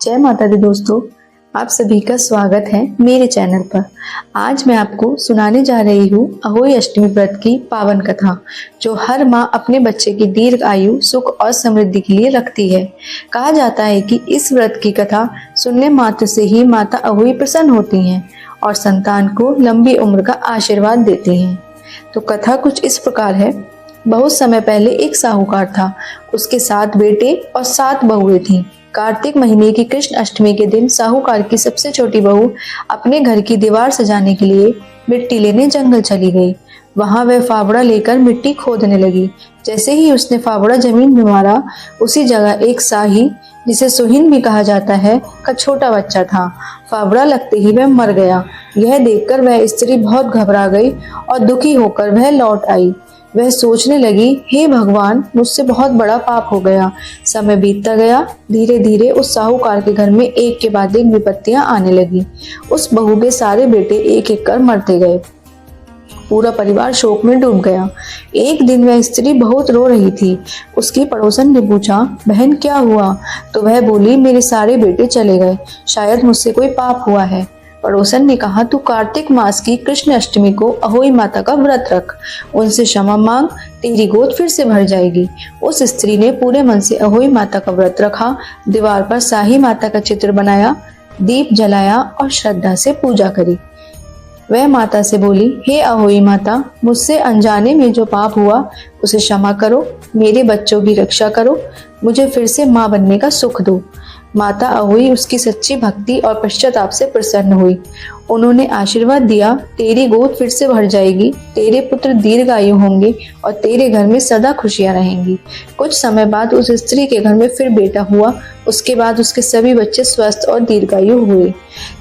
जय माता दी दोस्तों, आप सभी का स्वागत है मेरे चैनल पर। आज मैं आपको सुनाने जा रही हूँ अहोई अष्टमी व्रत की पावन कथा, जो हर माँ अपने बच्चे की दीर्घ आयु, सुख और समृद्धि के लिए रखती है। कहा जाता है कि इस व्रत की कथा सुनने मात्र से ही माता अहोई प्रसन्न होती हैं और संतान को लंबी उम्र का आशीर्वाद देती हैं। तो कथा कुछ इस प्रकार है। बहुत समय पहले एक साहूकार था। उसके 7 बेटे और 7 बहुएं थीं। कार्तिक महीने की कृष्ण अष्टमी के दिन साहूकार की सबसे छोटी बहू अपने घर की दीवार सजाने के लिए मिट्टी लेने जंगल चली गई। वहां वह फावड़ा लेकर मिट्टी खोदने लगी। जैसे ही उसने फावड़ा जमीन में मारा, उसी जगह एक साही, जिसे सुहिन भी कहा जाता है, का छोटा बच्चा था। फावड़ा लगते ही वह मर गया। यह देखकर वह स्त्री बहुत घबरा गई और दुखी होकर वह लौट आई। वह सोचने लगी, हे भगवान, मुझसे बहुत बड़ा पाप हो गया। समय बीतता गया। धीरे धीरे उस साहूकार के घर में एक के बाद एक विपत्तियां आने लगी। उस बहू के सारे बेटे एक एक कर मरते गए। पूरा परिवार शोक में डूब गया। एक दिन वह स्त्री बहुत रो रही थी। उसकी पड़ोसन ने पूछा, बहन क्या हुआ? तो वह बोली, मेरे सारे बेटे चले गए, शायद मुझसे कोई पाप हुआ है। पड़ोसन ने कहा, तू कार्तिक मास की कृष्ण अष्टमी को अहोई माता का व्रत रख, उनसे क्षमा मांग, तेरी गोद फिर से भर जाएगी। उस स्त्री ने पूरे मन से अहोई माता का व्रत रखा, दीवार पर साही माता का चित्र बनाया, दीप जलाया और श्रद्धा से पूजा करी। वह माता से बोली, हे अहोई माता, मुझसे अनजाने में जो पाप हुआ उसे क्षमा करो, मेरे बच्चों की रक्षा करो, मुझे फिर से माँ बनने का सुख दो। माता अहोई उसकी सच्ची भक्ति और पश्चाताप से प्रसन्न हुई। उन्होंने आशीर्वाद दिया, तेरी गोद फिर से भर जाएगी, तेरे पुत्र दीर्घायु होंगे और तेरे घर में सदा खुशियां रहेंगी। कुछ समय बाद उस स्त्री के घर में फिर बेटा हुआ। उसके बाद उसके सभी बच्चे स्वस्थ और दीर्घायु हुए।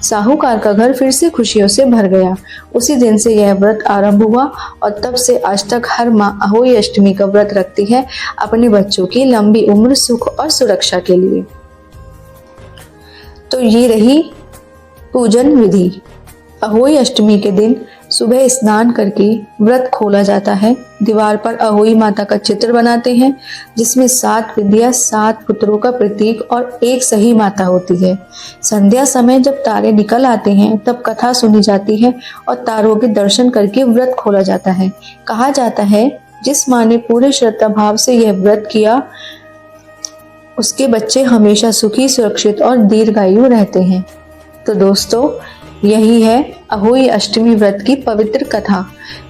साहूकार का घर फिर से खुशियों से भर गया। उसी दिन से यह व्रत आरंभ हुआ और तब से आज तक हर माँ अहोई अष्टमी का व्रत रखती है, अपने बच्चों की लंबी उम्र, सुख और सुरक्षा के लिए। तो ये रही पूजन विधि। अहोई अष्टमी के दिन सुबह स्नान करके व्रत खोला जाता है। दीवार पर अहोई माता का चित्र बनाते हैं, जिसमें 7 विद्या, 7 पुत्रों का प्रतीक और एक सही माता होती है। संध्या समय जब तारे निकल आते हैं, तब कथा सुनी जाती है और तारों के दर्शन करके व्रत खोला जाता है। कहा जाता है, जिस माँ ने पूरे श्रद्धा भाव से यह व्रत किया, उसके बच्चे हमेशा सुखी, सुरक्षित और दीर्घायु रहते हैं। तो दोस्तों, यही है अहोई अष्टमी व्रत की पवित्र कथा।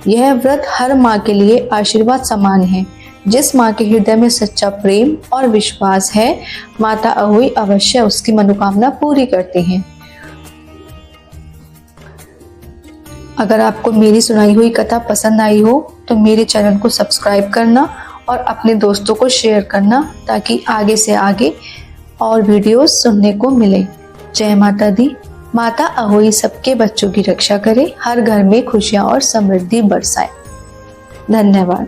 यह व्रत हर माँ के लिए आशीर्वाद समान है। जिस माँ के हृदय में सच्चा प्रेम और विश्वास है, माता अहोई अवश्य उसकी मनोकामना पूरी करती हैं। अगर आपको मेरी सुनाई हुई कथा पसंद आई हो तो मेरे चैनल को सब्सक्राइब करना और अपने दोस्तों को शेयर करना, ताकि आगे से आगे और वीडियोस सुनने को मिले। जय माता दी। माता अहोई सबके बच्चों की रक्षा करे, हर घर में खुशियां और समृद्धि बरसाए। धन्यवाद।